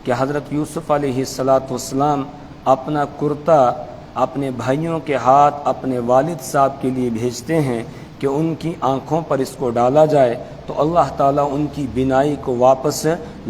کہ حضرت یوسف علیہ السلام اپنا کرتا اپنے بھائیوں کے ہاتھ اپنے والد صاحب کے لیے بھیجتے ہیں کہ ان کی آنکھوں پر اس کو ڈالا جائے تو اللہ تعالیٰ ان کی بینائی کو واپس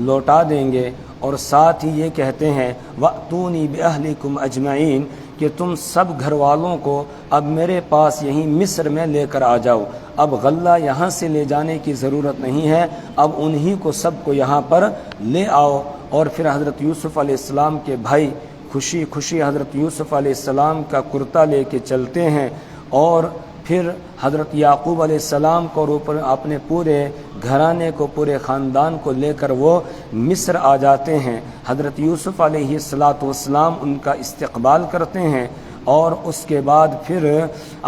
لوٹا دیں گے، اور ساتھ ہی یہ کہتے ہیں وَأْتُونِي بِأَهْلِكُمْ أَجْمَعِينَ کہ تم سب گھر والوں کو اب میرے پاس یہیں مصر میں لے کر آ جاؤ، اب غلہ یہاں سے لے جانے کی ضرورت نہیں ہے، اب انہی کو سب کو یہاں پر لے آؤ۔ اور پھر حضرت یوسف علیہ السلام کے بھائی خوشی خوشی حضرت یوسف علیہ السلام کا کرتا لے کے چلتے ہیں، اور پھر حضرت یعقوب علیہ السلام کو اوپر اپنے پورے گھرانے کو پورے خاندان کو لے کر وہ مصر آ جاتے ہیں۔ حضرت یوسف علیہ السلام ان کا استقبال کرتے ہیں، اور اس کے بعد پھر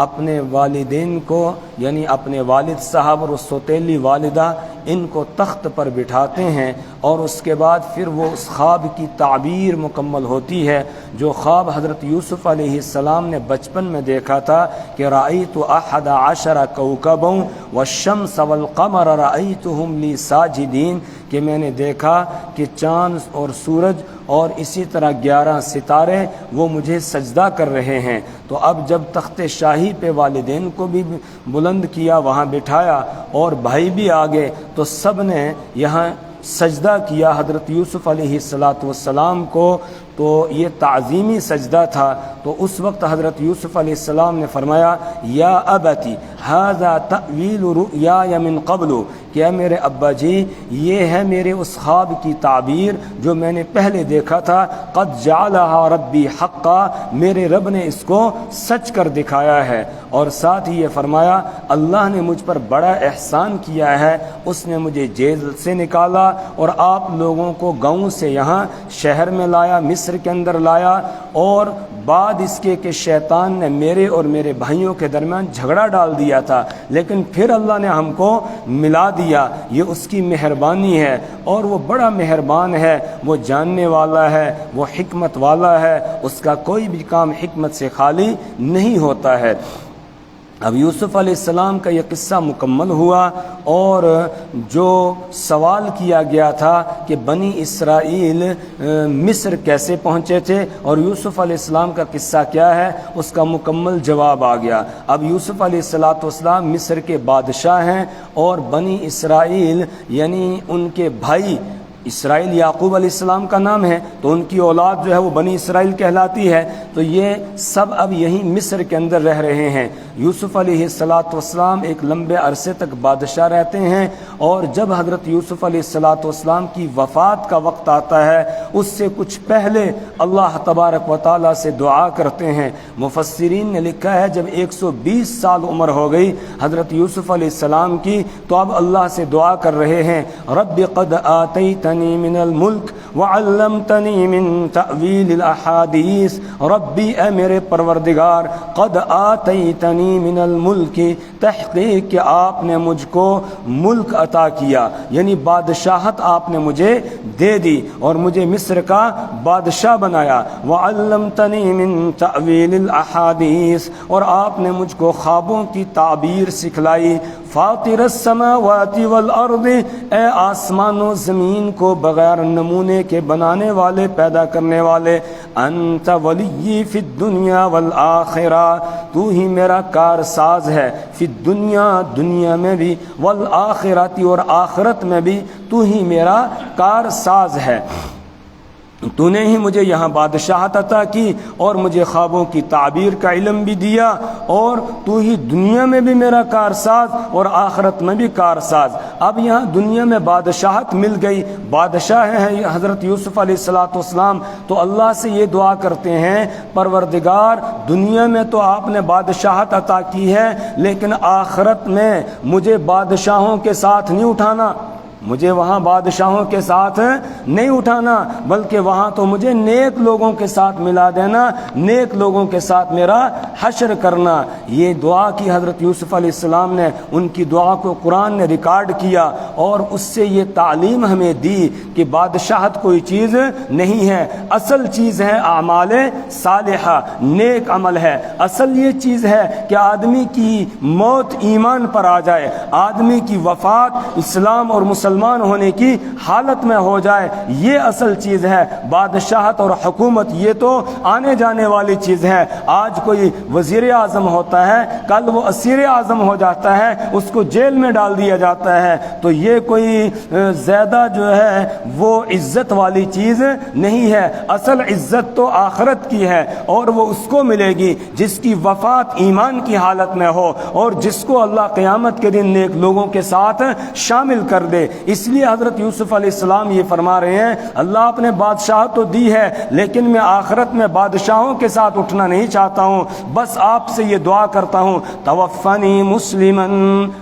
اپنے والدین کو یعنی اپنے والد صاحب اور سوتیلی والدہ ان کو تخت پر بٹھاتے ہیں، اور اس کے بعد پھر وہ اس خواب کی تعبیر مکمل ہوتی ہے جو خواب حضرت یوسف علیہ السلام نے بچپن میں دیکھا تھا کہ رأیت 11 کوكبا والشمس والقمر رأیتهم لی ساجدین، کہ میں نے دیکھا کہ چاند اور سورج اور اسی طرح 11 ستارے وہ مجھے سجدہ کر رہے ہیں۔ تو اب جب تخت شاہی پہ والدین کو بھی بلند کیا، وہاں بٹھایا، اور بھائی بھی آگے، تو سب نے یہاں سجدہ کیا حضرت یوسف علیہ السلام کو، تو یہ تعظیمی سجدہ تھا۔ تو اس وقت حضرت یوسف علیہ السلام نے فرمایا یا ابتی ھذا تأویل رؤیای من قبل، کہ میرے ابا جی یہ ہے میرے اس خواب کی تعبیر جو میں نے پہلے دیکھا تھا، قد جعلها ربی حقا، میرے رب نے اس کو سچ کر دکھایا ہے۔ اور ساتھ ہی یہ فرمایا اللہ نے مجھ پر بڑا احسان کیا ہے، اس نے مجھے جیل سے نکالا اور آپ لوگوں کو گاؤں سے یہاں شہر میں لایا، مصر کے اندر لایا، اور بعد اس کے کہ شیطان نے میرے اور میرے بھائیوں کے درمیان جھگڑا ڈال دیا تھا، لیکن پھر اللہ نے ہم کو ملا دیا، یہ اس کی مہربانی ہے، اور وہ بڑا مہربان ہے، وہ جاننے والا ہے، وہ حکمت والا ہے، اس کا کوئی بھی کام حکمت سے خالی نہیں ہوتا ہے۔ اب یوسف علیہ السلام کا یہ قصہ مکمل ہوا، اور جو سوال کیا گیا تھا کہ بنی اسرائیل مصر کیسے پہنچے تھے اور یوسف علیہ السلام کا قصہ کیا ہے، اس کا مکمل جواب آ گیا۔ اب یوسف علیہ السلام مصر کے بادشاہ ہیں، اور بنی اسرائیل یعنی ان کے بھائی، اسرائیل یعقوب علیہ السلام کا نام ہے، تو ان کی اولاد جو ہے وہ بنی اسرائیل کہلاتی ہے، تو یہ سب اب یہیں مصر کے اندر رہ رہے ہیں۔ یوسف علیہ السلام ایک لمبے عرصے تک بادشاہ رہتے ہیں، اور جب حضرت یوسف علیہ السلام کی وفات کا وقت آتا ہے، اس سے کچھ پہلے اللہ تبارک و تعالیٰ سے دعا کرتے ہیں۔ مفسرین نے لکھا ہے جب 120 سال عمر ہو گئی حضرت یوسف علیہ السلام کی، تو اب اللہ سے دعا کر رہے ہیں رب قد آتیتنی من الملک وعلمتنی من تأویل الاحادیث، ربی اے میرے پروردگار، قد آتیتنی من الملک، تحقیق کہ آپ نے مجھ کو ملک عطا کیا، یعنی بادشاہت آپ نے مجھے دے دی اور مجھے مصر کا بادشاہ بنایا، وعلمتنی من تأویل الاحادیث، اور آپ نے مجھ کو خوابوں کی تعبیر سکھلائی، فاطر السماوات والارض، اے آسمان و زمین کو بغیر نمونے کے بنانے والے، پیدا کرنے والے، انت ولی فی الدنیا والآخرہ، تو ہی میرا کارساز ہے، فی الدنیا، دنیا میں بھی، والآخرت، اور آخرت میں بھی تو ہی میرا کارساز ہے۔ تو نے ہی مجھے یہاں بادشاہت عطا کی اور مجھے خوابوں کی تعبیر کا علم بھی دیا، اور تو ہی دنیا میں بھی میرا کارساز اور آخرت میں بھی کارساز۔ اب یہاں دنیا میں بادشاہت مل گئی، بادشاہ ہیں حضرت یوسف علیہ السلام، تو اللہ سے یہ دعا کرتے ہیں پروردگار دنیا میں تو آپ نے بادشاہت عطا کی ہے، لیکن آخرت میں مجھے بادشاہوں کے ساتھ نہیں اٹھانا، مجھے وہاں بادشاہوں کے ساتھ نہیں اٹھانا، بلکہ وہاں تو مجھے نیک لوگوں کے ساتھ ملا دینا، نیک لوگوں کے ساتھ میرا حشر کرنا۔ یہ دعا کی حضرت یوسف علیہ السلام نے، ان کی دعا کو قرآن نے ریکارڈ کیا، اور اس سے یہ تعلیم ہمیں دی کہ بادشاہت کوئی چیز نہیں ہے، اصل چیز ہے اعمال صالحہ، نیک عمل ہے، اصل یہ چیز ہے کہ آدمی کی موت ایمان پر آ جائے، آدمی کی وفات اسلام اور مسلمان مسلمان ہونے کی حالت میں ہو جائے، یہ اصل چیز ہے۔ بادشاہت اور حکومت یہ تو آنے جانے والی چیز ہے۔ آج کوئی وزیر اعظم ہوتا ہے، کل وہ اسیر اعظم ہو جاتا ہے، اس کو جیل میں ڈال دیا جاتا ہے، تو یہ کوئی زیادہ جو ہے وہ عزت والی چیز نہیں ہے۔ اصل عزت تو آخرت کی ہے، اور وہ اس کو ملے گی جس کی وفات ایمان کی حالت میں ہو، اور جس کو اللہ قیامت کے دن نیک لوگوں کے ساتھ شامل کر دے۔ اس لیے حضرت یوسف علیہ السلام یہ فرما رہے ہیں، اللہ آپ نے بادشاہت تو دی ہے، لیکن میں آخرت میں بادشاہوں کے ساتھ اٹھنا نہیں چاہتا ہوں، بس آپ سے یہ دعا کرتا ہوں، توفنی مسلمن،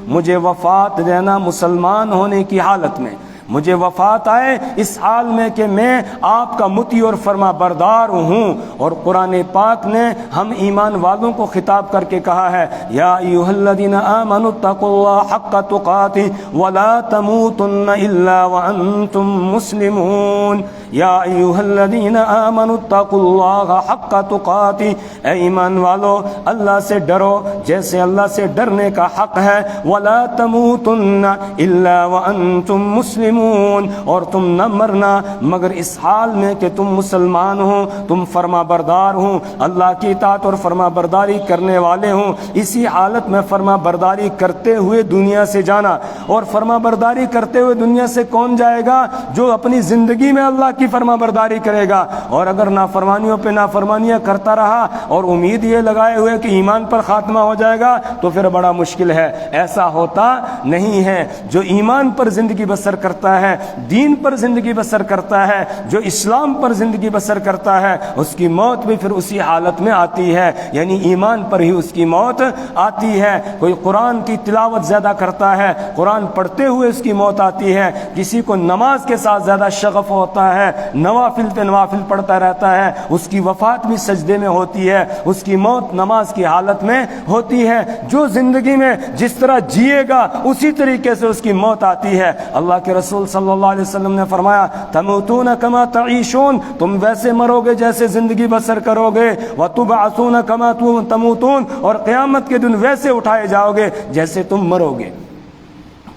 مجھے وفات دینا مسلمان ہونے کی حالت میں، مجھے وفات آئے اس حال میں کہ میں آپ کا مطیع اور فرما بردار ہوں۔ اور قرآن پاک نے ہم ایمان والوں کو خطاب کر کے کہا ہے، یا ایھا الذین آمنوا اتقوا اللہ حق تقاتہ ولا تموتن الا وانتم مسلمون۔ یا ایھا الذین آمنوا اتقوا اللہ حق تقاتہ، اے ایمان والو اللہ سے ڈرو جیسے اللہ سے ڈرنے کا حق ہے، ولا تموتن الا وانتم مسلمون، اور تم نہ مرنا مگر اس حال میں کہ تم مسلمان ہو، تم فرما بردار ہو، اللہ کی اطاعت اور فرما برداری کرنے والے ہوں۔ اسی حالت میں فرما برداری کرتے ہوئے دنیا سے جانا، اور فرما برداری کرتے ہوئے دنیا سے کون جائے گا؟ جو اپنی زندگی میں اللہ کی فرما برداری کرے گا، اور اگر نافرمانیوں پہ نافرمانیاں کرتا رہا اور امید یہ لگائے ہوئے کہ ایمان پر خاتمہ ہو جائے گا تو پھر بڑا مشکل ہے۔ ایسا ہوتا نہیں ہے۔ جو ایمان پر زندگی بسر کرتا ہے، دین پر زندگی بسر کرتا ہے، جو اسلام پر زندگی بسر کرتا ہے، اس کی موت بھی پھر اسی حالت میں آتی ہے، یعنی ایمان پر ہی اس کی موت آتی ہے۔ کوئی قرآن کی تلاوت زیادہ کرتا ہے، قرآن پڑھتے ہوئے اس کی موت آتی ہے۔ کسی کو نماز کے ساتھ زیادہ شغف ہوتا ہے، نوافل پہ نوافل پڑھتا رہتا ہے، اس کی وفات بھی سجدے میں ہوتی ہے، اس کی موت نماز کی حالت میں ہوتی ہے۔ جو زندگی میں جس طرح جیے گا اسی طریقے سے اس کی موت آتی ہے۔ اللہ کے رسول صلی اللہ علیہ وسلم نے فرمایا، تموتون کما تعیشون، تم ویسے مرو گے جیسے زندگی بسر کرو گے، وتبعثون کما تموتون، اور قیامت کے دن ویسے اٹھائے جاؤ گے جیسے تم مرو گے۔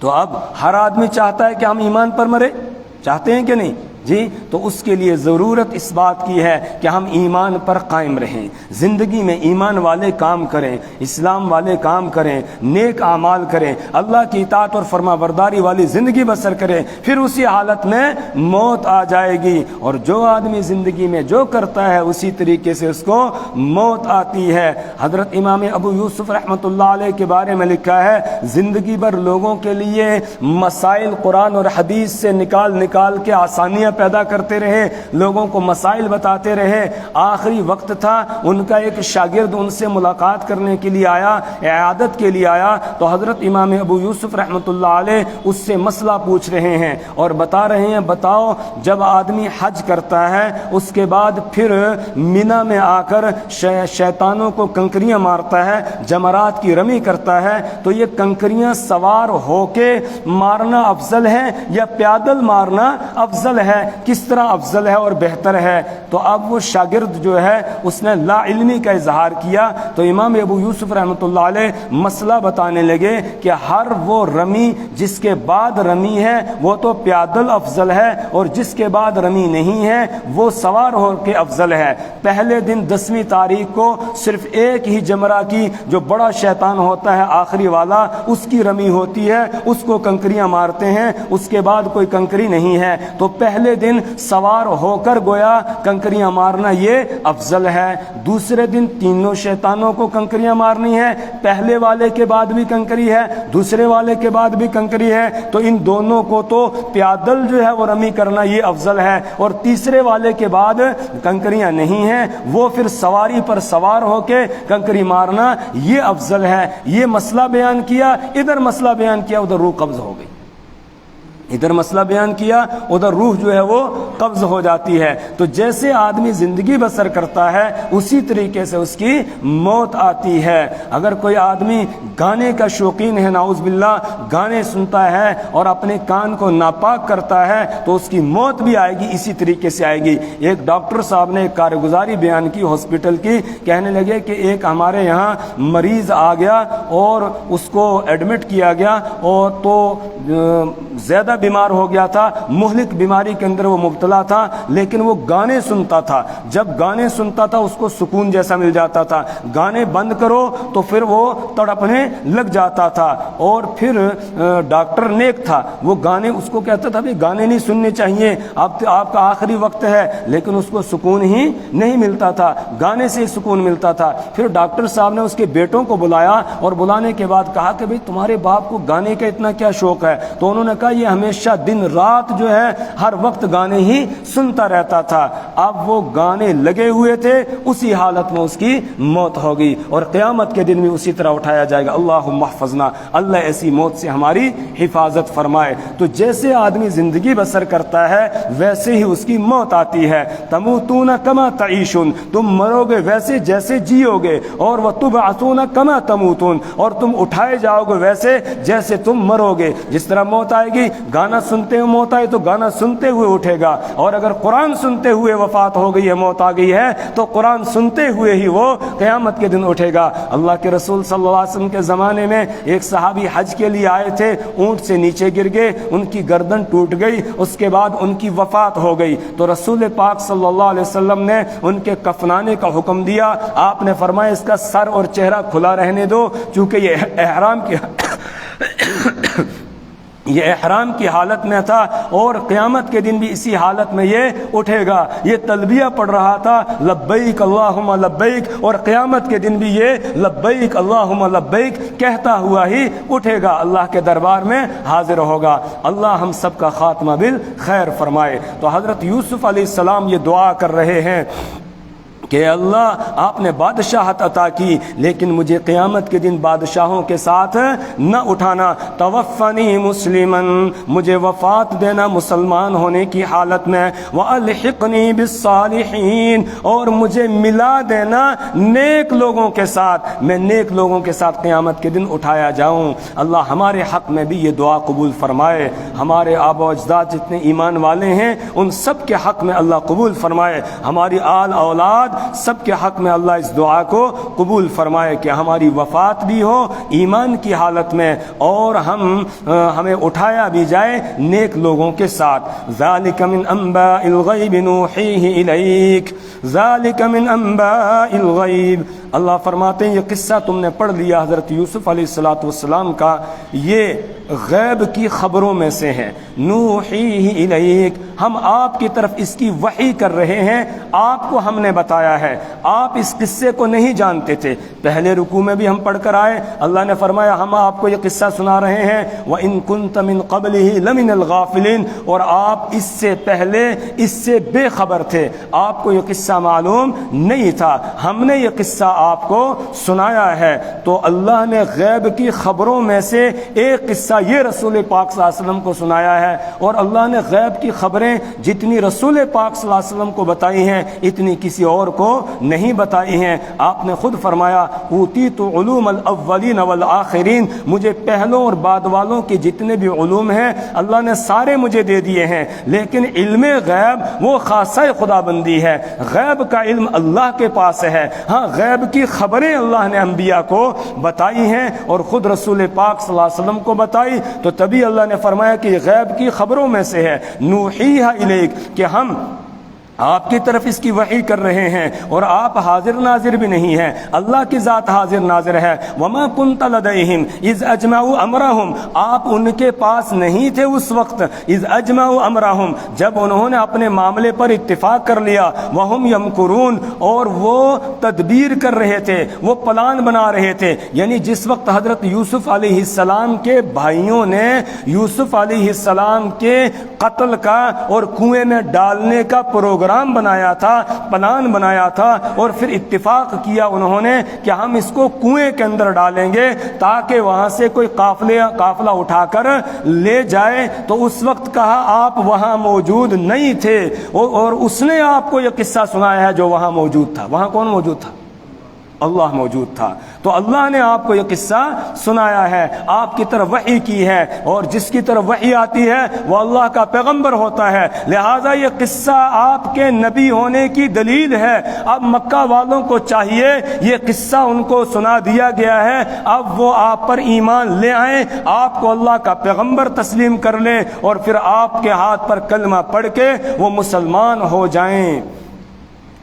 تو اب ہر آدمی چاہتا ہے کہ ہم ایمان پر مرے، چاہتے ہیں کہ نہیں؟ جی، تو اس کے لیے ضرورت اس بات کی ہے کہ ہم ایمان پر قائم رہیں، زندگی میں ایمان والے کام کریں، اسلام والے کام کریں، نیک اعمال کریں، اللہ کی اطاعت اور فرما برداری والی زندگی بسر کریں، پھر اسی حالت میں موت آ جائے گی۔ اور جو آدمی زندگی میں جو کرتا ہے اسی طریقے سے اس کو موت آتی ہے۔ حضرت امام ابو یوسف رحمۃ اللہ علیہ کے بارے میں لکھا ہے، زندگی بھر لوگوں کے لیے مسائل قرآن اور حدیث سے نکال کے آسانیاں پیدا کرتے رہے، لوگوں کو مسائل بتاتے رہے۔ آخری وقت تھا، ان کا ایک شاگرد ان سے ملاقات کرنے کے لیے آیا، اعادت کے لیے آیا، تو حضرت امام ابو یوسف رحمۃ اللہ علیہ اس سے مسئلہ پوچھ رہے ہیں اور بتا رہے ہیں، بتاؤ جب آدمی حج کرتا ہے اس کے بعد پھر مینا میں آ کر شیطانوں کو کنکریاں مارتا ہے، جمرات کی رمی کرتا ہے، تو یہ کنکریاں سوار ہو کے مارنا افضل ہے یا پیادل مارنا افضل ہے؟ کس طرح افضل ہے اور بہتر ہے؟ تو اب وہ شاگرد جو ہے اس نے لا علمی کا اظہار کیا، تو امام ابو یوسف رحمۃ اللہ علیہ مسئلہ بتانے لگے کہ ہر وہ رمی جس کے بعد رمی ہے وہ تو پیادل افضل ہے، اور جس کے بعد رمی نہیں ہے وہ سوار ہو کے افضل ہے۔ پہلے دن 10ویں تاریخ کو صرف ایک ہی جمرہ کی، جو بڑا شیطان ہوتا ہے آخری والا، اس کی رمی ہوتی ہے، اس کو کنکریاں مارتے ہیں، اس کے بعد کوئی کنکری نہیں ہے۔ تو پہلے دن سوار ہو کر گویا کنکریاں مارنا یہ افضل ہے، دوسرے دن تینوں شیطانوں کو کنکریاں مارنی ہے، پہلے والے کے بعد بھی کنکری ہے، دوسرے والے کے بعد بھی کنکری ہے، تو ان دونوں کو تو پیادل جو ہے وہ رمی کرنا یہ افضل ہے، اور تیسرے والے کے بعد کنکریاں نہیں ہیں، وہ پھر سواری پر سوار ہو کے کنکری مارنا یہ افضل ہے۔ یہ مسئلہ بیان کیا، ادھر مسئلہ بیان کیا، ادھر روح قبض ہو گئی، ادھر مسئلہ بیان کیا، ادھر روح جو ہے وہ قبض ہو جاتی ہے۔ تو جیسے آدمی زندگی بسر کرتا ہے اسی طریقے سے اس کی موت آتی ہے۔ اگر کوئی آدمی گانے کا شوقین ہے، نعوذ باللہ، گانے سنتا ہے اور اپنے کان کو ناپاک کرتا ہے تو اس کی موت بھی آئے گی، اسی طریقے سے آئے گی۔ ایک ڈاکٹر صاحب نے ایک کارگزاری بیان کی ہاسپٹل کی، کہنے لگے کہ ایک ہمارے یہاں مریض آ گیا اور اس کو ایڈمٹ کیا گیا، اور تو زیادہ بیمار ہو گیا تھا، مہلک بیماری کے اندر وہ مبتلا تھا، لیکن وہ گانے سنتا تھا. جب گانے سنتا تھا اس کو سکون جیسا مل جاتا تھا. گانے بند کرو تو پھر وہ تڑپنے لگ جاتا تھا. اور پھر ڈاکٹر نیک تھا، وہ گانے اس کو کہتا تھا بھی گانے نہیں سننے چاہیے، آپ کا آخری وقت ہے، لیکن اس کو سکون ہی نہیں ملتا تھا، گانے سے سکون ملتا تھا. پھر ڈاکٹر صاحب نے اس کے بیٹوں کو بلایا اور بلانے کے بعد کہا کہ بھئی تمہارے باپ کو گانے کا اتنا کیا شوق ہے؟ تو انہوں نے کہا یہ ہمیشہ دن رات جو ہے ہر وقت گانے ہی سنتا رہتا تھا. اب وہ گانے لگے ہوئے تھے، اسی حالت میں اس کی موت ہو گئی اور قیامت کے دن بھی اسی طرح اٹھایا جائے گا. اللہم احفظنا، اللہ ایسی موت سے ہماری حفاظت فرمائے. تو جیسے آدمی زندگی بسر کرتا ہے ویسے ہی اس کی موت آتی ہے. تموتون کما تعیشون، تم مرو گے ویسے جیسے جیو گے، اور وتبعثون کما تموتون، اور تم اٹھائے جاؤ گے ویسے جیسے تم مرو گے. جس طرح موت آئے گی، گانا سنتے ہوئے موت آئی تو گانا سنتے ہوئے اٹھے گا، اور اگر قرآن سنتے ہوئے وفات ہو گئی ہے، موت آ گئی ہے، تو قرآن سنتے ہوئے ہی وہ قیامت کے دن اٹھے گا. اللہ کے رسول صلی اللہ علیہ وسلم کے زمانے میں ایک صحابی حج کے لیے آئے تھے، اونٹ سے نیچے گر گئے، ان کی گردن ٹوٹ گئی، اس کے بعد ان کی وفات ہو گئی. تو رسول پاک صلی اللہ علیہ وسلم نے ان کے کفنانے کا حکم دیا. آپ نے فرمایا اس کا سر اور چہرہ کھلا رہنے دو، چونکہ یہ احرام کی حالت میں تھا، اور قیامت کے دن بھی اسی حالت میں یہ اٹھے گا. یہ تلبیہ پڑھ رہا تھا، لبیک اللہم لبیک، اور قیامت کے دن بھی یہ لبیک اللہم لبیک کہتا ہوا ہی اٹھے گا، اللہ کے دربار میں حاضر ہوگا. اللہ ہم سب کا خاتمہ بالخیر فرمائے. تو حضرت یوسف علیہ السلام یہ دعا کر رہے ہیں کہ اللہ آپ نے بادشاہت عطا کی، لیکن مجھے قیامت کے دن بادشاہوں کے ساتھ نہ اٹھانا. توفنی مسلمن، مجھے وفات دینا مسلمان ہونے کی حالت میں. والحقنی بالصالحین، اور مجھے ملا دینا نیک لوگوں کے ساتھ، میں نیک لوگوں کے ساتھ قیامت کے دن اٹھایا جاؤں. اللہ ہمارے حق میں بھی یہ دعا قبول فرمائے. ہمارے آبا و اجداد جتنے ایمان والے ہیں ان سب کے حق میں اللہ قبول فرمائے. ہماری آل اولاد سب کے حق میں اللہ اس دعا کو قبول فرمائے کہ ہماری وفات بھی ہو ایمان کی حالت میں، اور ہمیں اٹھایا بھی جائے نیک لوگوں کے ساتھ. ذالک من انباء الغیب نوحیہ الیک، ذالک من انباء الغیب. اللہ فرماتے ہیں یہ قصہ تم نے پڑھ لیا حضرت یوسف علیہ الصلوۃ والسلام کا، یہ غیب کی خبروں میں سے ہے. نوحیہ الیک، ہم آپ کی طرف اس کی وحی کر رہے ہیں، آپ کو ہم نے بتایا ہے. آپ اس قصے کو نہیں جانتے تھے. پہلے رکوع میں بھی ہم پڑھ کر آئے، اللہ نے فرمایا ہم آپ کو یہ قصہ سنا رہے ہیں. وَإِن كُنْتَ مِن قَبْلِهِ لَمِنَ الْغَافِلِينَ، اور آپ اس سے پہلے اس سے بے خبر تھے، آپ کو یہ قصہ معلوم نہیں تھا، ہم نے یہ قصہ آپ کو سنایا ہے. تو اللہ نے غیب کی خبروں میں سے ایک قصہ یہ رسول پاک صلی اللہ علیہ وسلم کو سنایا ہے. اور اللہ نے غیب کی خبریں جتنی رسول پاک صلی اللہ علیہ وسلم کو بتائی ہیں اتنی کسی اور کو نہیں بتائی ہیں. آپ نے خود فرمایا اوتیت علوم الاولین والآخرین، مجھے پہلوں اور بعد والوں کے جتنے بھی علوم ہیں اللہ نے سارے مجھے دے دیے ہیں، لیکن علم غیب وہ خاصہ خدا بندی ہے. غیب کا علم اللہ کے پاس ہے. ہاں غیب کی خبریں اللہ نے انبیاء کو بتائی ہیں اور خود رسول پاک صلی اللہ علیہ وسلم کو بتائی، تو تبھی اللہ نے فرمایا کہ غیب کی خبروں میں سے ہے. نوحیہ الیک، کہ ہم آپ کی طرف اس کی وحی کر رہے ہیں، اور آپ حاضر ناظر بھی نہیں ہیں، اللہ کی ذات حاضر ناظر ہے. وما كنت لديهم اذ اجمعوا امرهم، آپ ان کے پاس نہیں تھے اس وقت. اذ اجمعوا امرهم، جب انہوں نے اپنے معاملے پر اتفاق کر لیا. وهم يمكرون، اور وہ تدبیر کر رہے تھے، وہ پلان بنا رہے تھے. یعنی جس وقت حضرت یوسف علیہ السلام کے بھائیوں نے یوسف علیہ السلام کے قتل کا اور کنویں میں ڈالنے کا پروگرام بنایا تھا، پلان بنایا تھا، اور پھر اتفاق کیا انہوں نے کہ ہم اس کو کنویں کے اندر ڈالیں گے تاکہ وہاں سے کوئی قافلہ اٹھا کر لے جائے. تو اس وقت کہا آپ وہاں موجود نہیں تھے، اور اس نے آپ کو یہ قصہ سنایا ہے جو وہاں موجود تھا. وہاں کون موجود تھا؟ اللہ موجود تھا۔ تو اللہ نے آپ کو یہ قصہ سنایا ہے، آپ کی طرف وحی کی ہے، اور جس کی طرف وحی آتی ہے وہ اللہ کا پیغمبر ہوتا ہے، لہٰذا یہ قصہ آپ کے نبی ہونے کی دلیل ہے۔ اب مکہ والوں کو چاہیے، یہ قصہ ان کو سنا دیا گیا ہے، اب وہ آپ پر ایمان لے آئیں، آپ کو اللہ کا پیغمبر تسلیم کر لیں، اور پھر آپ کے ہاتھ پر کلمہ پڑھ کے وہ مسلمان ہو جائیں۔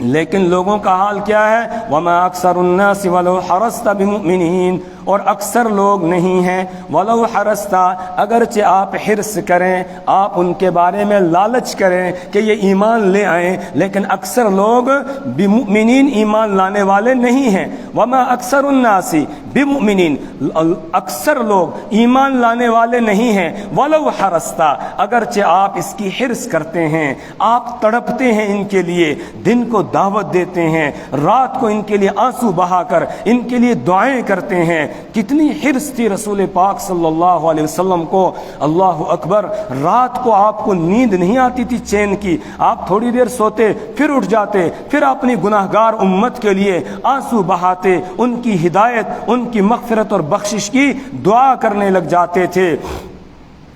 لیکن لوگوں کا حال کیا ہے؟ وَمَا أَكْثَرُ النَّاسِ وَلَوْ حَرَصْتَ بِمُؤْمِنِينَ، اور اکثر لوگ نہیں ہیں، وَلَوْ حَرَصْتَ، اگرچہ آپ حرص کریں، آپ ان کے بارے میں لالچ کریں کہ یہ ایمان لے آئیں، لیکن اکثر لوگ بمؤمنین ایمان لانے والے نہیں ہیں۔ وَمَا أَكْثَرُ النَّاسِ بِمُؤْمِنِينَ، اکثر لوگ ایمان لانے والے نہیں ہیں۔ وَلَوْ حَرَصْتَ، اگرچہ آپ اس کی حرص کرتے ہیں، آپ تڑپتے ہیں ان کے لیے، دن کو دعوت دیتے ہیں، رات کو ان کے لیے آنسو بہا کر ان کے لیے دعائیں کرتے ہیں۔ کتنی حرص تھی رسول پاک صلی اللہ علیہ وسلم کو، اللہ اکبر، رات کو آپ کو نیند نہیں آتی تھی چین کی، آپ تھوڑی دیر سوتے پھر اٹھ جاتے، پھر اپنی گناہگار امت کے لیے آنسو بہاتے، ان کی ہدایت، ان کی مغفرت اور بخشش کی دعا کرنے لگ جاتے تھے۔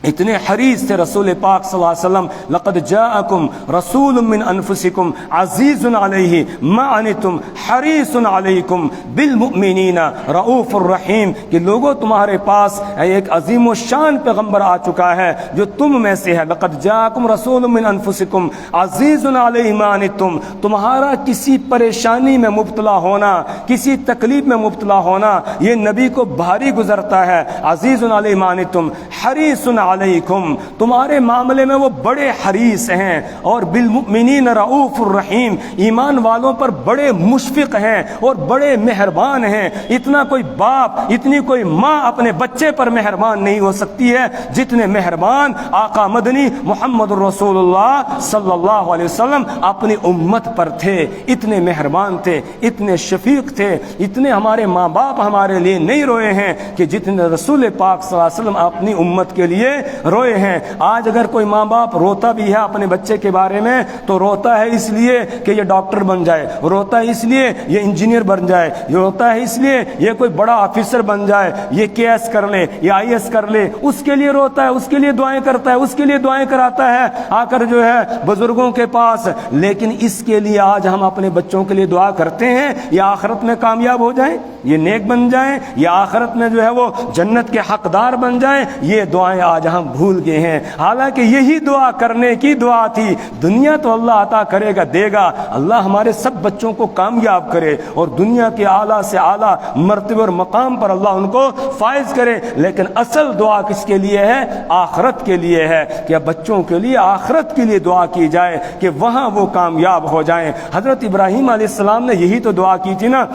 اتنے حریص تھے رسول پاک صلی اللہ علیہ وسلم۔ لقد جاءکم رسول من انفسکم عزیز علیہ ما عنتم حریص علیکم بالمؤمنین رؤوف الرحیم، کہ لوگوں تمہارے پاس ایک عظیم و شان پیغمبر آ چکا ہے جو تم میں سے ہے۔ لقد جاءکم رسول من انفسکم عزیز علیہ ما عنتم، تمہارا کسی پریشانی میں مبتلا ہونا، کسی تکلیف میں مبتلا ہونا یہ نبی کو بھاری گزرتا ہے۔ عزیز علیہ ما عنتم حریص علیکم، تمہارے معاملے میں وہ بڑے حریص ہیں، اور بالمؤمنین رؤوف الرحیم، ایمان والوں پر بڑے مشفق ہیں اور بڑے مہربان ہیں۔ اتنا کوئی باپ، اتنی کوئی ماں اپنے بچے پر مہربان نہیں ہو سکتی ہے جتنے مہربان آقا مدنی محمد رسول اللہ صلی اللہ علیہ وسلم اپنی امت پر تھے۔ اتنے مہربان تھے، اتنے شفیق تھے، اتنے ہمارے ماں باپ ہمارے لیے نہیں روئے ہیں کہ جتنے رسول پاک صلی اللہ علیہ وسلم اپنی امت کے لیے روئے ہیں۔ آج اگر کوئی ماں باپ روتا بھی ہے اپنے بچے کے بارے میں تو روتا ہے اس لیے کہ یہ ڈاکٹر بن جائے، روتا ہے اس لیے یہ انجینئر بن جائے، یہ روتا ہے اس لیے یہ کوئی بڑا آفیسر بن جائے، یہ KS کر لے، یہ IAS کر لے، اس کے لیے روتا ہے، اس کے لیے دعائیں کرتا ہے، اس کے لیے دعائیں کراتا ہے آ کر جو ہے بزرگوں کے پاس۔ لیکن اس کے لیے آج ہم اپنے بچوں کے لیے دعا کرتے ہیں یہ آخرت میں کامیاب ہو جائیں، یہ نیک بن جائیں، یہ آخرت میں جو ہے وہ جنت کے حقدار بن جائیں، یہ دعائیں آج ہم بھول گئے ہیں۔ حالانکہ یہی دعا کرنے کی دعا تھی۔ دنیا تو اللہ عطا کرے گا، دے گا، اللہ ہمارے سب بچوں کو کامیاب کرے اور دنیا کے اعلیٰ سے اعلیٰ مرتبے اور مقام پر اللہ ان کو فائز کرے، لیکن اصل دعا کس کے لیے ہے؟ آخرت کے لیے ہے، کہ بچوں کے لیے آخرت کے لیے دعا کی جائے کہ وہاں وہ کامیاب ہو جائیں۔ حضرت ابراہیم علیہ السلام نے یہی تو دعا کی تھی نا،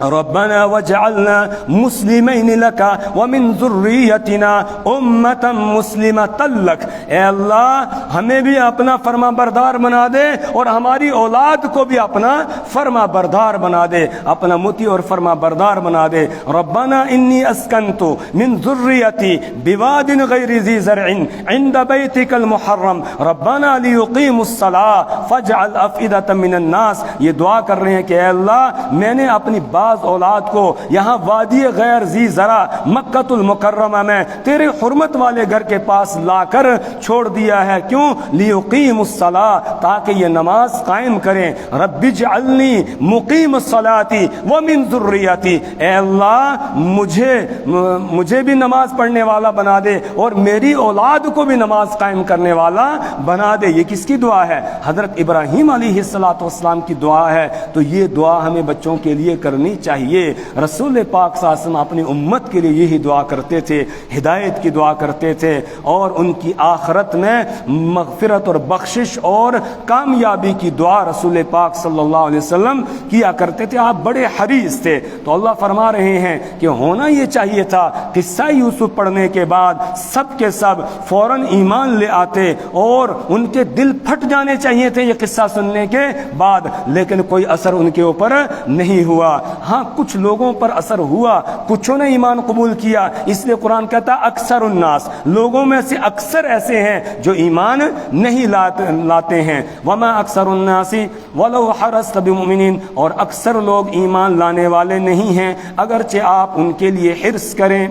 ربنا وجعلنا مسلمین لک ومن ذریتنا امۃ مسلمۃ لک، اے اللہ ہمیں بھی اپنا فرما بردار بنا دے اور ہماری اولاد کو بھی اپنا فرما بردار بنا دے، اپنا مطیع اور فرما بردار بنا دے۔ ربنا انی اسکنت من ذریتی بواد غیر ذی زرع عند بیتک المحرم ربنا لیقیموا الصلاۃ فاجعل افئدۃ من الناس، یہ دعا کر رہے ہیں کہ اے اللہ میں نے اپنی اولاد کو یہاں وادی غیر ذی زرع مکۃ المکرمہ میں تیرے حرمت والے گھر کے پاس لا کر چھوڑ دیا ہے۔ کیوں؟ لیقیم الصلاۃ، تاکہ یہ نماز قائم کریں۔ رب اجعلنی مقیم الصلاۃ ومن ذریتی، اے اللہ مجھے بھی نماز پڑھنے والا بنا دے اور میری اولاد کو بھی نماز قائم کرنے والا بنا دے۔ یہ کس کی دعا ہے؟ حضرت ابراہیم علیہ السلام کی دعا ہے۔ تو یہ دعا ہمیں بچوں کے لیے کرنی چاہیے۔ رسول پاک صلی اللہ علیہ وسلم اپنی امت کے لیے یہی دعا کرتے تھے، ہدایت کی دعا کرتے تھے، اور ان کی آخرت میں مغفرت اور بخشش اور کامیابی کی دعا رسول پاک صلی اللہ علیہ وسلم کیا کرتے تھے۔ آپ بڑے حریص تھے۔ تو اللہ فرما رہے ہیں کہ ہونا یہ چاہیے تھا قصہ یوسف پڑھنے کے بعد سب کے سب فوراً ایمان لے آتے اور ان کے دل پھٹ جانے چاہیے تھے یہ قصہ سننے کے بعد، لیکن کوئی اثر ان کے اوپر نہیں ہوا۔ ہاں کچھ لوگوں پر اثر ہوا، کچھوں نے ایمان قبول کیا، اس لیے قرآن کہتا ہے اکثر الناس، لوگوں میں سے اکثر ایسے ہیں جو ایمان نہیں لاتے ہیں۔ وما اکثر الناس ولو حرصت بمؤمنین، اور اکثر لوگ ایمان لانے والے نہیں ہیں اگرچہ آپ ان کے لیے حرص کریں۔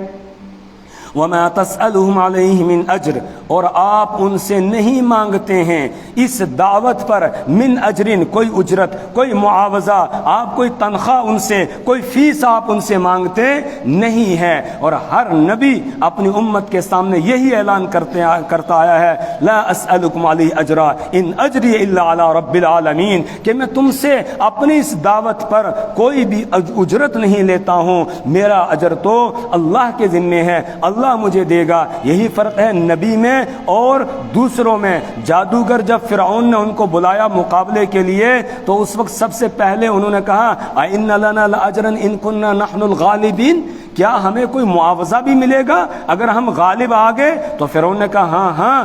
وما تسألهم علیہ من اجر، اور آپ ان سے نہیں مانگتے ہیں اس دعوت پر من اجرن، کوئی اجرت، کوئی معاوضہ، آپ کوئی تنخواہ ان سے، کوئی فیس آپ ان سے مانگتے نہیں ہے۔ اور ہر نبی اپنی امت کے سامنے یہی اعلان کرتا آیا ہے، لا اسألکم علیہ اجرا ان اجری الا علی رب العالمین، کہ میں تم سے اپنی اس دعوت پر کوئی بھی اجرت نہیں لیتا ہوں، میرا اجر تو اللہ کے ذمے ہے، اللہ مجھے دے گا۔ یہی فرق ہے نبی میں اور دوسروں میں۔ جادوگر جب فرعون نے ان کو بلایا مقابلے کے لیے تو اس وقت سب سے پہلے انہوں نے کہا اَإِنَّ لَنَا لَأَجْرًا إِن كُنَّا نَحْنُ الْغَالِبِينَ، کیا ہمیں کوئی معاوضہ بھی ملے گا اگر ہم غالب آ گئے؟ تو فرعون نے کہا ہاں ہاں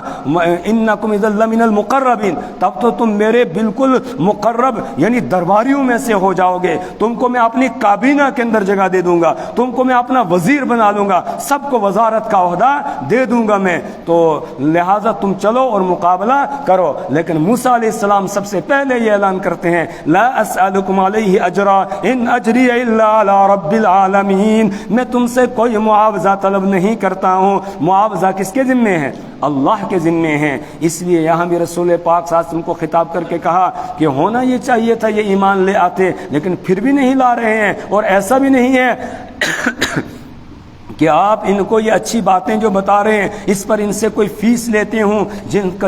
انکم اذا لمن المقربین، تب تو تم میرے بالکل مقرب یعنی درباریوں میں سے ہو جاؤ گے، تم کو میں اپنی کابینہ کے اندر جگہ دے دوں گا، تم کو میں اپنا وزیر بنا لوں گا، سب کو وزارت کا عہدہ دے دوں گا میں، تو لہٰذا تم چلو اور مقابلہ کرو۔ لیکن موسیٰ علیہ السلام سب سے پہلے یہ اعلان کرتے ہیں لا اسألکم علیہ اجرا ان اجری الا علی رب العالمین، میں تم سے کوئی معاوضہ طلب نہیں کرتا ہوں۔ معاوضہ کس کے ذمے ہے؟ اللہ کے ذمے ہیں۔ اس لیے یہاں بھی رسول پاک صلی اللہ علیہ وسلم کو خطاب کر کے کہا کہ ہونا یہ چاہیے تھا یہ ایمان لے آتے، لیکن پھر بھی نہیں لا رہے ہیں، اور ایسا بھی نہیں ہے کہ آپ ان کو یہ اچھی باتیں جو بتا رہے ہیں اس پر ان سے کوئی فیس لیتے ہوں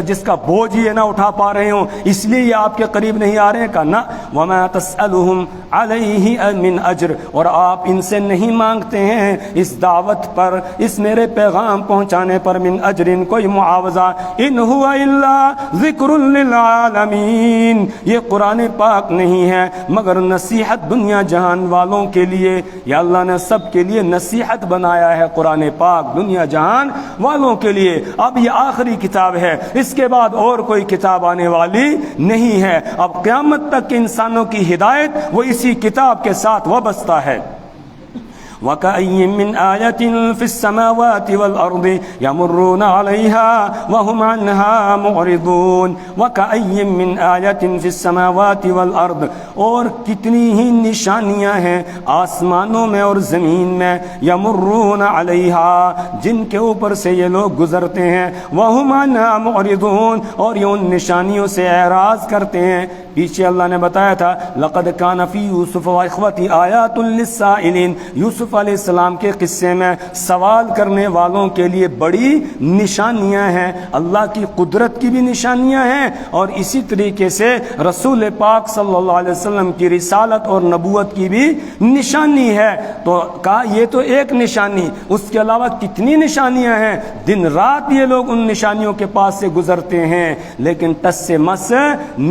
جس کا بوجھ یہ نہ اٹھا پا رہے ہوں، اس لیے یہ آپ کے قریب نہیں آ رہے ہیں۔ کہا نہ، وما تسألهم علیہ من اجر، اور آپ ان سے نہیں مانگتے ہیں اس دعوت پر، اس میرے پیغام پہنچانے پر من اجر، کوئی معاوضہ، ان هو الا ذکر للعالمین، یہ قرآن پاک نہیں ہے مگر نصیحت دنیا جہان والوں کے لیے۔ یا اللہ نے سب کے لیے نصیحت بنایا ہے قرآن پاک، دنیا جہان والوں کے لیے۔ اب یہ آخری کتاب ہے، اس کے بعد اور کوئی کتاب آنے والی نہیں ہے۔ اب قیامت تک کے انسانوں کی ہدایت وہ اسی کتاب کے ساتھ وابستہ ہے۔ وَكَأَيٍّ مِّنْ آيَةٍ فِي السَّمَاوَاتِ وَالْأَرْضِ يَمُرُّونَ عَلَيْهَا وَهُمْ عَنْهَا مُعْرِضُونَ وَكَأَيٍّ مِّنْ آيَةٍ فِي السَّمَاوَاتِ وَالْأَرْضِ، اور کتنی ہی نشانیاں ہیں آسمانوں میں اور زمین میں، يَمُرُّونَ عَلَيْهَا، جن کے اوپر سے یہ لوگ گزرتے ہیں، وَهُمْ عَنْهَا مُعْرِضُونَ، اور یہ ان نشانیوں سے اعراض کرتے ہیں۔ پیچھے اللہ نے بتایا تھا لقد كان في يوسف واخوته آيات للسائلين، یوسف علیہ السلام کے قصے میں سوال کرنے والوں کے لیے بڑی نشانیاں ہیں، اللہ کی قدرت کی بھی نشانیاں ہیں، اور اسی طریقے سے رسول پاک صلی اللہ علیہ وسلم کی رسالت اور نبوت کی بھی نشانی ہے۔ تو کہا یہ تو ایک نشانی، اس کے علاوہ کتنی نشانیاں ہیں، دن رات یہ لوگ ان نشانیوں کے پاس سے گزرتے ہیں لیکن ٹس سے مس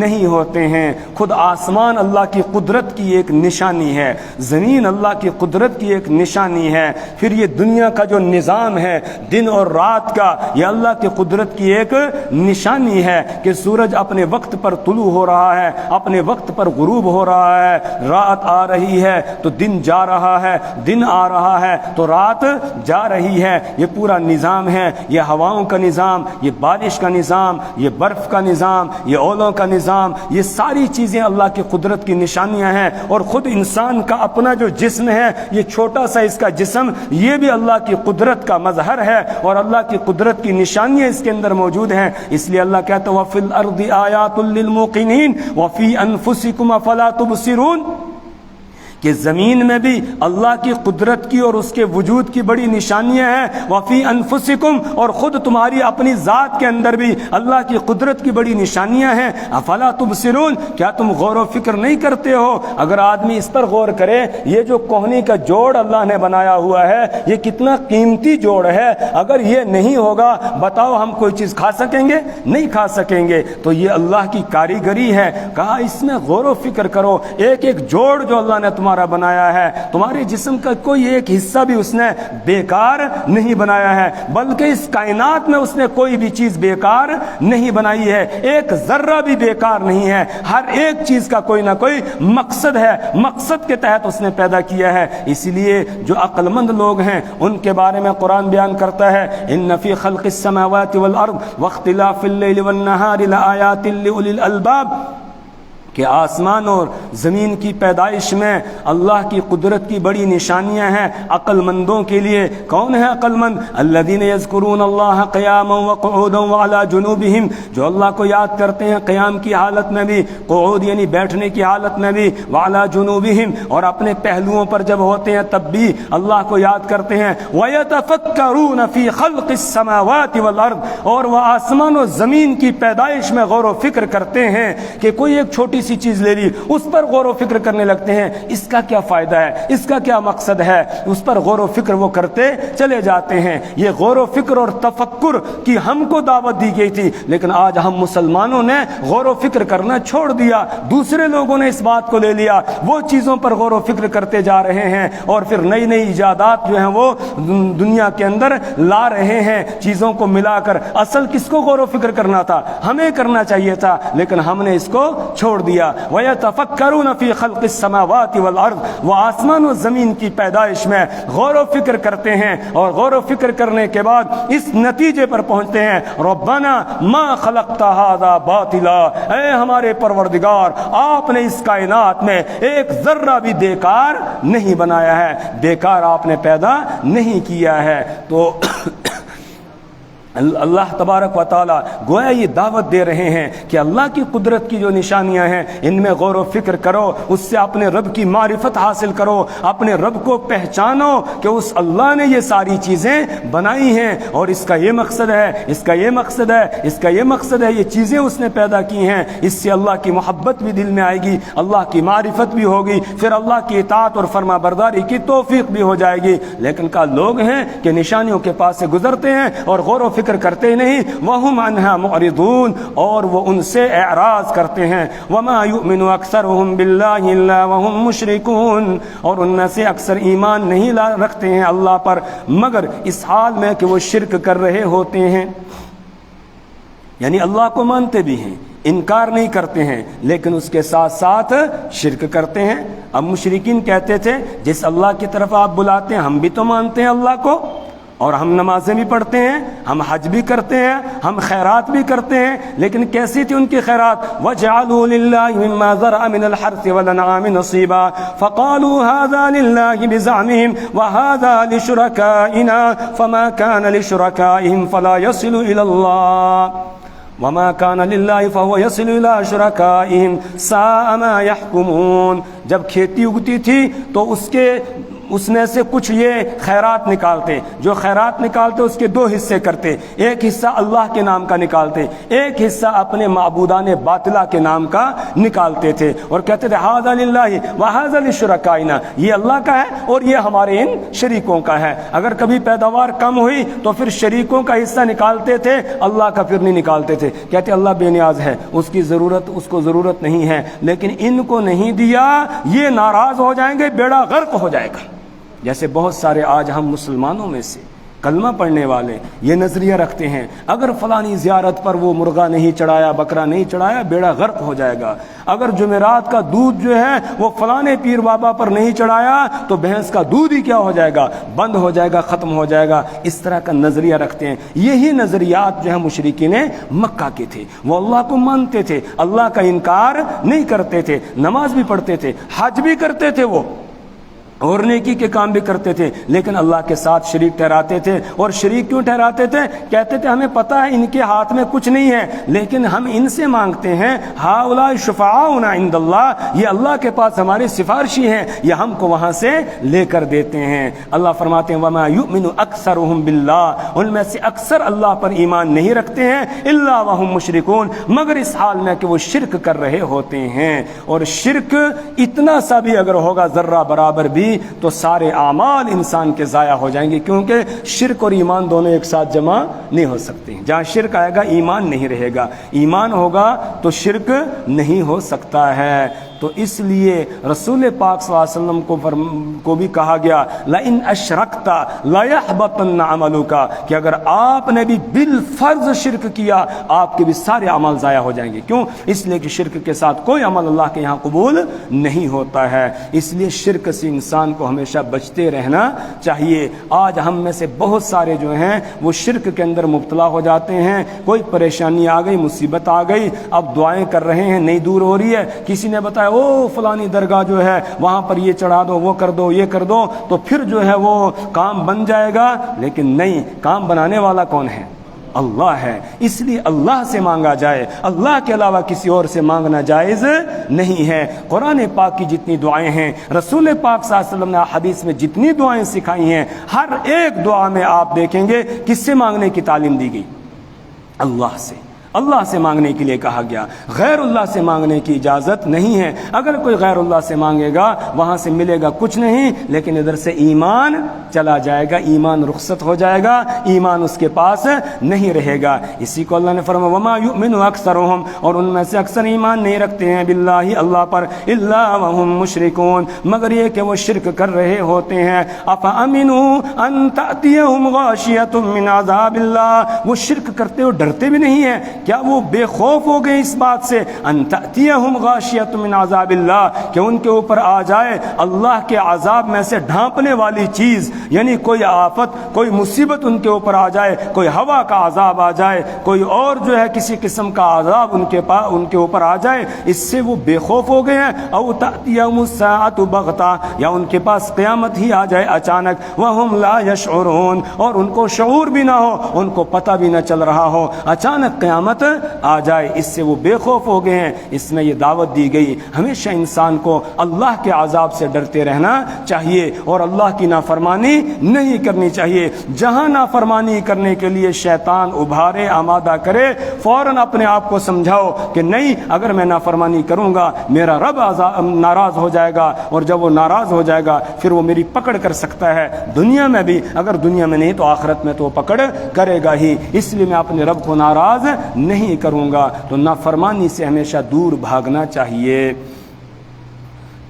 نہیں ہوتے ہیں۔ خود آسمان اللہ کی قدرت کی ایک نشانی ہے، زمین اللہ کی قدرت کی ایک نشانی ہے، پھر یہ دنیا کا جو نظام ہے دن اور رات کا، یہ اللہ کی قدرت کی ایک نشانی ہے کہ سورج اپنے وقت پر طلوع ہو رہا ہے، اپنے وقت پر غروب ہو رہا ہے، رات آ رہی ہے تو دن جا رہا ہے، دن آ رہا ہے تو رات جا رہی ہے۔ یہ پورا نظام ہے، یہ ہواؤں کا نظام، یہ بارش کا نظام، یہ برف کا نظام، یہ اولوں کا نظام، یہ ساری چیزیں اللہ کی قدرت کی نشانیاں ہیں۔ اور خود انسان کا اپنا جو جسم ہے، یہ چھوٹا سا اس کا جسم، یہ بھی اللہ کی قدرت کا مظہر ہے اور اللہ کی قدرت کی نشانیاں اس کے اندر موجود ہیں۔ اس لیے اللہ کہتا ہے وَفِي الْأَرْضِ آيَاتٌ لِّلْمُوقِنِينَ وَفِي أَنفُسِكُمْ أَفَلَا تُبْصِرُونَ، کہ زمین میں بھی اللہ کی قدرت کی اور اس کے وجود کی بڑی نشانیاں ہیں، وفی انفسکم، اور خود تمہاری اپنی ذات کے اندر بھی اللہ کی قدرت کی بڑی نشانیاں ہیں۔ افلا تبصرون، کیا تم غور و فکر نہیں کرتے ہو؟ اگر آدمی اس پر غور کرے، یہ جو کوہنی کا جوڑ اللہ نے بنایا ہوا ہے یہ کتنا قیمتی جوڑ ہے، اگر یہ نہیں ہوگا بتاؤ ہم کوئی چیز کھا سکیں گے؟ نہیں کھا سکیں گے۔ تو یہ اللہ کی کاریگری ہے، کہا اس میں غور و فکر کرو، ایک ایک جوڑ جو اللہ نے تمہارے تمہارا بنایا ہے، تمہارے جسم کا کوئی ایک حصہ بھی اس نے بیکار نہیں بنایا ہے، بلکہ اس کائنات میں اس نے کوئی بھی چیز بیکار نہیں بنائی ہے، ایک ذرہ بھی بیکار نہیں ہے، ہر ایک چیز کا کوئی نہ کوئی مقصد ہے، مقصد کے تحت اس نے پیدا کیا ہے۔ اسی لیے جو عقل مند لوگ ہیں ان کے بارے میں قرآن بیان کرتا ہے، ان فی خلق السماوات والارض واختلاف اللیل والنہار لآیات لأولی الالباب، کہ آسمان اور زمین کی پیدائش میں اللہ کی قدرت کی بڑی نشانیاں ہیں عقل مندوں کے لیے۔ کون ہے عقل مند؟ الذین یذکرون اللہ قیاما وقعودا وعلی جنوبہم، جو اللہ کو یاد کرتے ہیں قیام کی حالت میں بھی، قعود یعنی بیٹھنے کی حالت میں بھی، وعلی جنوبہم اور اپنے پہلوؤں پر جب ہوتے ہیں تب بھی اللہ کو یاد کرتے ہیں۔ ویتفکرون فی خلق السماوات والارض، اور وہ آسمان و زمین کی پیدائش میں غور و فکر کرتے ہیں کہ کوئی ایک چھوٹی سی چیز لے لی اس پر غور و فکر کرنے لگتے ہیں، اس کا کیا فائدہ ہے، اس کا کیا مقصد ہے، اس پر غور و فکر وہ کرتے چلے جاتے ہیں۔ یہ غور و فکر اور تفکر کی ہم کو دعوت دی گئی تھی، لیکن آج ہم مسلمانوں نے غور و فکر کرنا چھوڑ دیا، دوسرے لوگوں نے اس بات کو لے لیا، وہ چیزوں پر غور و فکر کرتے جا رہے ہیں اور پھر نئی نئی ایجادات جو ہیں وہ دنیا کے اندر لا رہے ہیں چیزوں کو ملا کر۔ اصل کس کو غور و فکر کرنا تھا؟ ہمیں کرنا چاہیے تھا، لیکن ہم نے اس کو چھوڑ دیا۔ وَيَتَفَكَّرُونَ فِي خَلْقِ السَّمَاوَاتِ وَالْأَرْضِ، وہ آسمان و زمین کی پیدائش میں غور و فکر کرتے ہیں، اور غور و فکر کرنے کے بعد اس نتیجے پر پہنچتے ہیں، رَبَّنَا مَا خَلَقْتَ هَذَا بَاطِلًا، اے ہمارے پروردگار آپ نے اس کائنات میں ایک ذرہ بھی بیکار نہیں بنایا ہے، بیکار آپ نے پیدا نہیں کیا ہے۔ تو اللہ تبارک و تعالیٰ گویا یہ دعوت دے رہے ہیں کہ اللہ کی قدرت کی جو نشانیاں ہیں ان میں غور و فکر کرو، اس سے اپنے رب کی معرفت حاصل کرو، اپنے رب کو پہچانو کہ اس اللہ نے یہ ساری چیزیں بنائی ہیں اور اس کا یہ مقصد ہے، اس کا یہ مقصد ہے، اس کا یہ مقصد ہے، یہ چیزیں اس نے پیدا کی ہیں۔ اس سے اللہ کی محبت بھی دل میں آئے گی، اللہ کی معرفت بھی ہوگی، پھر اللہ کی اطاعت اور فرما برداری کی توفیق بھی ہو جائے گی۔ لیکن کا لوگ ہیں کہ نشانیوں کے پاس سے گزرتے ہیں اور غور و فکر کرتے نہیں، وَهُمْ عَنْهَا مُعْرِضُونَ، اور وہ ان سے اعراض کرتے ہیں۔ وَمَا يُؤْمِنُ أَكْثَرُهُمْ بِاللَّهِ إِلَّا وَهُمْ مُشْرِكُونَ، اور ان میں سے اکثر ایمان نہیں رکھتے ہیں اللہ پر مگر اس حال میں کہ وہ شرک کر رہے ہوتے ہیں، یعنی اللہ کو مانتے بھی ہیں، انکار نہیں کرتے ہیں، لیکن اس کے ساتھ ساتھ شرک کرتے ہیں۔ اب مشرکین کہتے تھے جس اللہ کی طرف آپ بلاتے ہیں ہم بھی تو مانتے ہیں اللہ کو، اور ہم نمازیں بھی پڑھتے ہیں، ہم حج بھی کرتے ہیں، ہم خیرات بھی کرتے ہیں، لیکن کیسی تھی ان کی خیرات؟ وَجَعَلُوا لِلَّهِ مِمَّا ذَرَأَ مِنَ الْحَرْثِ وَالْأَنْعَامِ نَصِيبًا فَقَالُوا هَذَا لِلَّهِ بِزَعْمِهِمْ وَهَذَا لِشُرَكَائِنَا فَمَا كَانَ لِشُرَكَائِهِمْ فَلَا يَصِلُ إِلَى اللَّهِ وَمَا كَانَ لِلَّهِ فَهُوَ يَصِلُ إِلَى شُرَكَائِهِمْ سَاءَ مَا يَحْكُمُونَ۔ جب کھیتی اگتی تھی تو اس میں سے کچھ یہ خیرات نکالتے، جو خیرات نکالتے اس کے دو حصے کرتے، ایک حصہ اللہ کے نام کا نکالتے، ایک حصہ اپنے معبودان باطلہ کے نام کا نکالتے تھے، اور کہتے تھے ھذا للہ وھذا لشرکائنا، یہ اللہ کا ہے اور یہ ہمارے ان شریکوں کا ہے۔ اگر کبھی پیداوار کم ہوئی تو پھر شریکوں کا حصہ نکالتے تھے، اللہ کا پھر نہیں نکالتے تھے، کہتے اللہ بے نیاز ہے، اس کو ضرورت نہیں ہے، لیکن ان کو نہیں دیا یہ ناراض ہو جائیں گے، بیڑا غرق ہو جائے گا۔ جیسے بہت سارے آج ہم مسلمانوں میں سے کلمہ پڑھنے والے یہ نظریہ رکھتے ہیں اگر فلانی زیارت پر وہ مرغا نہیں چڑھایا، بکرا نہیں چڑھایا، بیڑا غرق ہو جائے گا، اگر جمعرات کا دودھ جو ہے وہ فلانے پیر بابا پر نہیں چڑھایا تو بھینس کا دودھ ہی کیا ہو جائے گا، بند ہو جائے گا، ختم ہو جائے گا۔ اس طرح کا نظریہ رکھتے ہیں۔ یہی نظریات جو ہے مشرکین مکہ کے تھے، وہ اللہ کو مانتے تھے، اللہ کا انکار نہیں کرتے تھے، نماز بھی پڑھتے تھے، حج بھی کرتے تھے، وہ اور نیکی کے کام بھی کرتے تھے، لیکن اللہ کے ساتھ شریک ٹھہراتے تھے۔ اور شریک کیوں ٹھہراتے تھے؟ کہتے تھے ہمیں پتہ ہے ان کے ہاتھ میں کچھ نہیں ہے، لیکن ہم ان سے مانگتے ہیں، ہؤلاء شفعاؤنا عند اللہ، یہ اللہ کے پاس ہمارے سفارشی ہیں، یہ ہم کو وہاں سے لے کر دیتے ہیں۔ اللہ فرماتے ہیں وما یؤمن اکثرهم باللہ، ان میں سے اکثر اللہ پر ایمان نہیں رکھتے ہیں، الا وهم مشرکون، مگر اس حال میں کہ وہ شرک کر رہے ہوتے ہیں۔ اور شرک اتنا سا بھی اگر ہوگا ذرہ برابر بھی تو سارے اعمال انسان کے ضائع ہو جائیں گے، کیونکہ شرک اور ایمان دونوں ایک ساتھ جمع نہیں ہو سکتے۔ جہاں شرک آئے گا ایمان نہیں رہے گا، ایمان ہوگا تو شرک نہیں ہو سکتا ہے۔ تو اس لیے رسول پاک صلی اللہ علیہ وسلم کو بھی کہا گیا لئن اشرکت لیحبطن عملک، کہ اگر آپ نے بھی بالفرض شرک کیا آپ کے بھی سارے عمل ضائع ہو جائیں گے۔ کیوں؟ اس لیے کہ شرک کے ساتھ کوئی عمل اللہ کے یہاں قبول نہیں ہوتا ہے، اس لیے شرک سے انسان کو ہمیشہ بچتے رہنا چاہیے۔ آج ہم میں سے بہت سارے جو ہیں وہ شرک کے اندر مبتلا ہو جاتے ہیں، کوئی پریشانی آ گئی، مصیبت آ گئی، اب دعائیں کر رہے ہیں نہیں دور ہو رہی ہے، کسی نے بتایا او فلانی درگاہ جو ہے وہاں پر یہ چڑھا دو، وہ کر دو، یہ کر دو، تو پھر جو ہے وہ کام بن جائے گا، لیکن نہیں، کام بنانے والا کون ہے؟ اللہ ہے۔ اس لیے اللہ سے مانگا جائے، اللہ کے علاوہ کسی اور سے مانگنا جائز نہیں ہے۔ قرآن پاک کی جتنی دعائیں ہیں، رسول پاک صلی اللہ علیہ وسلم نے حدیث میں جتنی دعائیں سکھائی ہیں، ہر ایک دعا میں آپ دیکھیں گے کس سے مانگنے کی تعلیم دی گئی؟ اللہ سے۔ اللہ سے مانگنے کے لیے کہا گیا، غیر اللہ سے مانگنے کی اجازت نہیں ہے۔ اگر کوئی غیر اللہ سے مانگے گا وہاں سے ملے گا کچھ نہیں، لیکن ادھر سے ایمان چلا جائے گا، ایمان رخصت ہو جائے گا، ایمان اس کے پاس نہیں رہے گا۔ اسی کو اللہ نے فرمایا وما یؤمن اکثرهم، اور ان میں سے اکثر ایمان نہیں رکھتے ہیں باللہ، اللہ پر، الا وهم مشرکون، مگر یہ کہ وہ شرک کر رہے ہوتے ہیں۔ افامنوا ان تأتیهم غاشیۃ من عذاب اللہ، وہ شرک کرتے ہو ڈرتے بھی نہیں ہیں، کیا وہ بے خوف ہو گئے اس بات سے ان تأتیہم غاشیۃ من عذاب اللہ، کہ ان کے اوپر آ جائے اللہ کے عذاب میں سے ڈھانپنے والی چیز، یعنی کوئی آفت، کوئی مصیبت ان کے اوپر آ جائے، کوئی ہوا کا عذاب آ جائے، کوئی اور جو ہے کسی قسم کا عذاب ان کے اوپر آ جائے، اس سے وہ بے خوف ہو گئے ہیں۔ او تأتیہم الساعۃ بغتہ، یا ان کے پاس قیامت ہی آ جائے اچانک، وہم لا یشعرون، اور ان کو شعور بھی نہ ہو، ان کو پتہ بھی نہ چل رہا ہو، اچانک قیامت آ جائے، اس سے وہ بے خوف ہو گئے ہیں۔ اس میں یہ دعوت دی گئی ہمیشہ انسان کو اللہ کے عذاب سے ڈرتے رہنا چاہیے اور اللہ کی نافرمانی نہیں کرنی چاہیے۔ جہاں نافرمانی کرنے کے لیے شیطان ابھارے، آمادہ کرے، فوراً اپنے آپ کو سمجھاؤ کہ نہیں، اگر میں نافرمانی کروں گا میرا رب ناراض ہو جائے گا، اور جب وہ ناراض ہو جائے گا پھر وہ میری پکڑ کر سکتا ہے دنیا میں بھی، اگر دنیا میں نہیں تو آخرت میں تو وہ پکڑ کرے گا ہی۔ اس لیے میں اپنے رب کو ناراض نہیں کروں گا، تو نافرمانی سے ہمیشہ دور بھاگنا چاہیے۔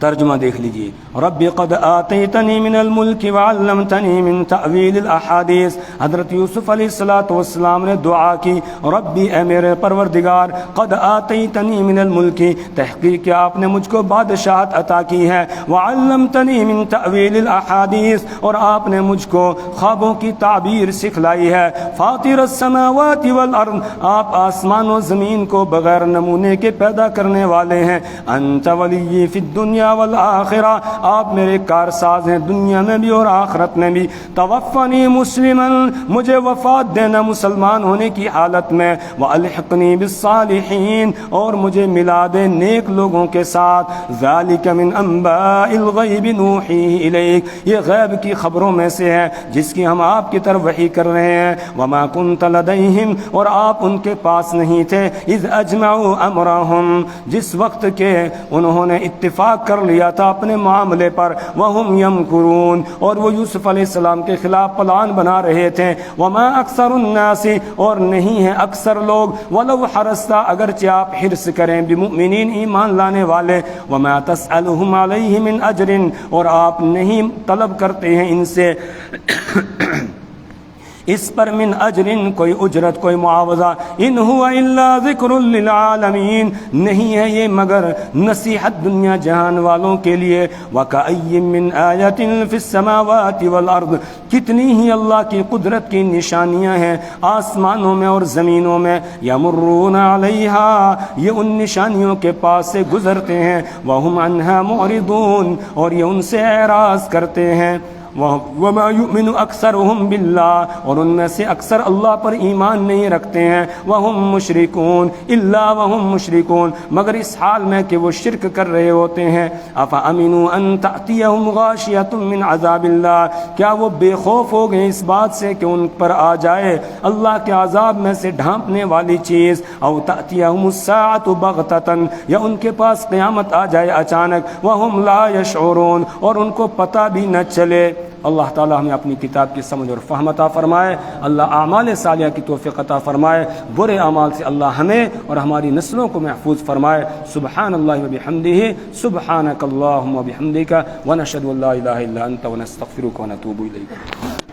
ترجمہ دیکھ لیجئے، رب قد آتیتنی من الملک وعلمتنی من تعویل الاحادیث، حضرت یوسف علیہ السلام نے دعا کی، ربی اے میرے پروردگار، قد آتیتنی من الملک، تحقیق کہ آپ نے مجھ کو بادشاہت عطا کی ہے، وعلمتنی من تعویل الاحادیث، اور آپ نے مجھ کو خوابوں کی تعبیر سکھلائی ہے، فاطر السماوات والارض، آپ آسمان و زمین کو بغیر نمونے کے پیدا کرنے والے ہیں، انت ولی فی الدنیا والآخرہ، آپ میرے کارساز ہیں دنیا میں بھی اور آخرت میں بھی، توفنی مسلما، مجھے وفات دینا مسلمان ہونے کی حالت میں، والحقنی بالصالحین، اور مجھے ملا دے نیک لوگوں کے ساتھ، ذالک من انباء الغیب نوحیہ الیک، یہ غیب کی خبروں میں سے ہے جس کی ہم آپ کی طرف وحی کر رہے ہیں، وما کنت لدیہم، اور آپ ان کے پاس نہیں تھے، اذ اجمعوا امرہم، جس وقت کے انہوں نے اتفاق کر لیا تھا اپنے معاملے پر، وہم یمکرون، اور وہ یوسف علیہ السلام کے خلاف پلان بنا رہے تھے، وما اکثر الناس، اور نہیں ہیں اکثر لوگ، ولو حرصت، اگرچہ آپ حرص کریں، بمؤمنین، ایمان لانے والے، وما تسألهم علیہ من اجر، اور آپ نہیں طلب کرتے ہیں ان سے اس پر من اجرن، کوئی اجرت، کوئی معاوضہ، ان هو الا ذکر للعالمین، نہیں ہے یہ مگر نصیحت دنیا جہان والوں کے لیے، وکأی من آیت فی السماوات والارض، کتنی ہی اللہ کی قدرت کی نشانیاں ہیں آسمانوں میں اور زمینوں میں، یمرون علیہا، یہ ان نشانیوں کے پاس سے گزرتے ہیں، وہم عنہا معرضون، اور یہ ان سے اعراض کرتے ہیں، وما یؤمن اکثرهم باللہ، اور ان میں سے اکثر اللہ پر ایمان نہیں رکھتے ہیں، وہم مشرکون، الا وہم مشرکون، مگر اس حال میں کہ وہ شرک کر رہے ہوتے ہیں، افامنوا ان تأتیہم غاشیۃ من عذاب اللہ، کیا وہ بے خوف ہو گئے اس بات سے کہ ان پر آ جائے اللہ کے عذاب میں سے ڈھانپنے والی چیز، او تأتیہم الساعۃ بغتۃ، یا ان کے پاس قیامت آ جائے اچانک، وہم لا یشعرون، اور ان کو پتہ بھی نہ چلے، اللہ تعالی ہمیں اپنی کتاب کی سمجھ اور فہم عطا فرمائے، اللہ اعمال صالحہ کی توفیق عطا فرمائے، برے اعمال سے اللہ ہمیں اور ہماری نسلوں کو محفوظ فرمائے۔ سبحان اللہ و بحمدہ، سبحانک اللہم و بحمدک، ونشہد ان لا الہ الا انت ونستغفرک ونتوب الیک۔